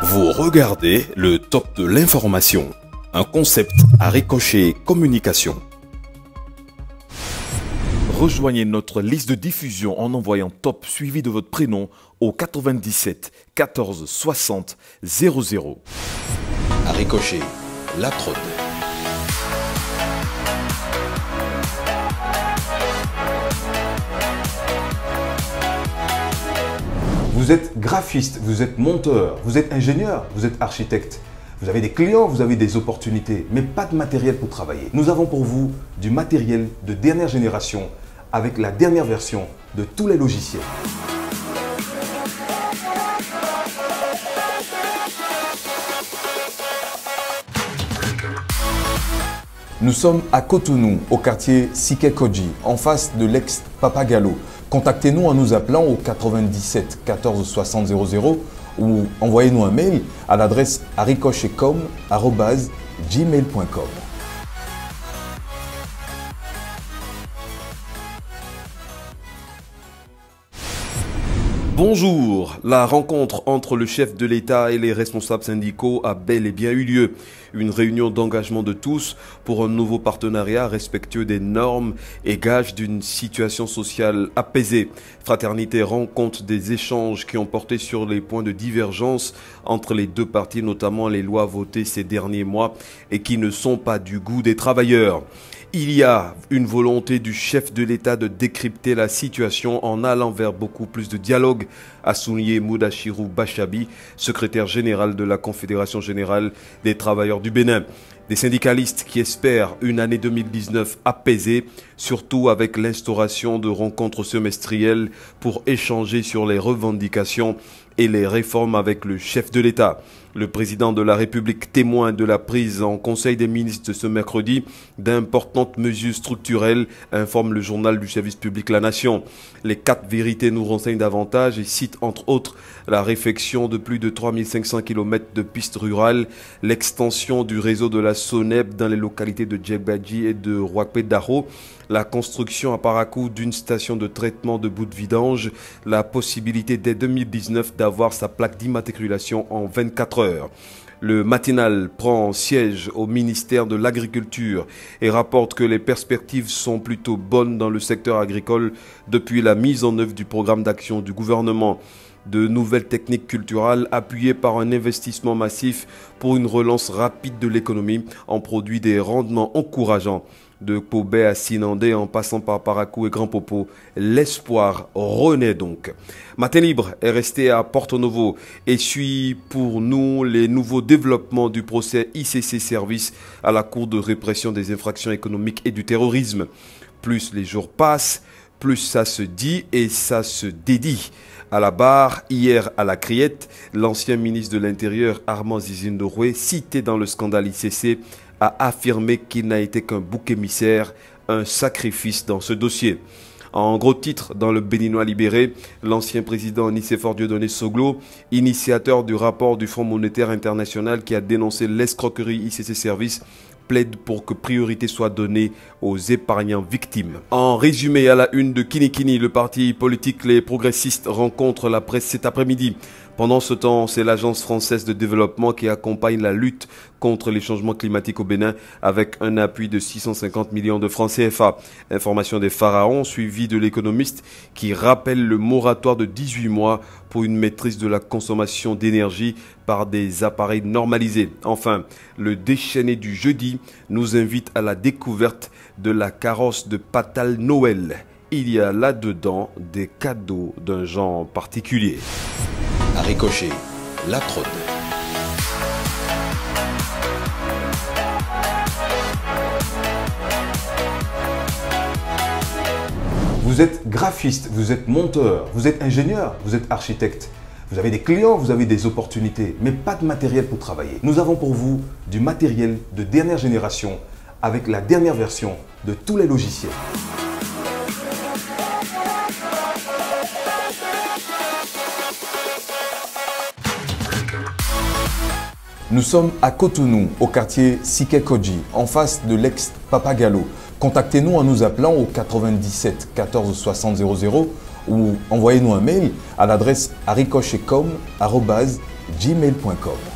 Vous regardez le top de l'information, un concept à Ricochet Communication. Rejoignez notre liste de diffusion en envoyant top suivi de votre prénom au 97 14 60 00. À Ricochet, la prod. Vous êtes graphiste, vous êtes monteur, vous êtes ingénieur, vous êtes architecte. Vous avez des clients, vous avez des opportunités, mais pas de matériel pour travailler. Nous avons pour vous du matériel de dernière génération avec la dernière version de tous les logiciels. Nous sommes à Cotonou, au quartier Sikekoji, en face de l'ex-Papagalo. Contactez-nous en nous appelant au 97 14 60 00 ou envoyez-nous un mail à l'adresse ricochetcom@gmail.com. Bonjour, la rencontre entre le chef de l'État et les responsables syndicaux a bel et bien eu lieu. Une réunion d'engagement de tous pour un nouveau partenariat respectueux des normes et gage d'une situation sociale apaisée. Fraternité rend compte des échanges qui ont porté sur les points de divergence entre les deux parties, notamment les lois votées ces derniers mois et qui ne sont pas du goût des travailleurs. Il y a une volonté du chef de l'État de décrypter la situation en allant vers beaucoup plus de dialogue, a souligné Moudachirou Bachabi, secrétaire général de la Confédération générale des travailleurs du Bénin. Des syndicalistes qui espèrent une année 2019 apaisée, surtout avec l'instauration de rencontres semestrielles pour échanger sur les revendications et les réformes avec le chef de l'État. Le président de la République témoin de la prise en Conseil des ministres ce mercredi d'importantes mesures structurelles, informe le journal du service public La Nation. Les 4 vérités nous renseignent davantage et citent entre autres la réfection de plus de 3500 km de pistes rurales, l'extension du réseau de la SONEB dans les localités de Djebadji et de Rouakpé-Daro, la construction à Parakou d'une station de traitement de boues de vidange, la possibilité dès 2019 d'avoir sa plaque d'immatriculation en 24 heures. Le matinal prend siège au ministère de l'Agriculture et rapporte que les perspectives sont plutôt bonnes dans le secteur agricole depuis la mise en œuvre du programme d'action du gouvernement. De nouvelles techniques culturelles appuyées par un investissement massif pour une relance rapide de l'économie en produit des rendements encourageants. De Pobé à Sinandé en passant par Parakou et Grand Popo, l'espoir renaît donc. Matin Libre est resté à Porto Novo et suit pour nous les nouveaux développements du procès ICC Service à la Cour de répression des infractions économiques et du terrorisme. Plus les jours passent, plus ça se dit et ça se dédie. À la barre, hier à la Criette, l'ancien ministre de l'Intérieur Armand Zizindoré, cité dans le scandale ICC, a affirmé qu'il n'a été qu'un bouc émissaire, un sacrifice dans ce dossier. En gros titre, dans le Béninois libéré, l'ancien président Nicéphore Dieudonné Soglo, initiateur du rapport du Fonds monétaire international qui a dénoncé l'escroquerie ICC Service, plaide pour que priorité soit donnée aux épargnants victimes. En résumé, à la une de Kinikini, le parti politique Les Progressistes rencontre la presse cet après-midi. Pendant ce temps, c'est l'Agence française de développement qui accompagne la lutte contre les changements climatiques au Bénin avec un appui de 650 millions de francs CFA. Information des pharaons suivie de l'économiste qui rappelle le moratoire de 18 mois pour une maîtrise de la consommation d'énergie par des appareils normalisés. Enfin, le déchaîné du jeudi nous invite à la découverte de la carrosse de Patal Noël. Il y a là-dedans des cadeaux d'un genre particulier. À Ricochet, la prod. Vous êtes graphiste, vous êtes monteur, vous êtes ingénieur, vous êtes architecte. Vous avez des clients, vous avez des opportunités, mais pas de matériel pour travailler. Nous avons pour vous du matériel de dernière génération avec la dernière version de tous les logiciels. Nous sommes à Cotonou, au quartier Sikekoji, en face de l'ex-Papagalo. Contactez-nous en nous appelant au 97 14 60 00 ou envoyez-nous un mail à l'adresse ricochetcom@gmail.com. gmail.com.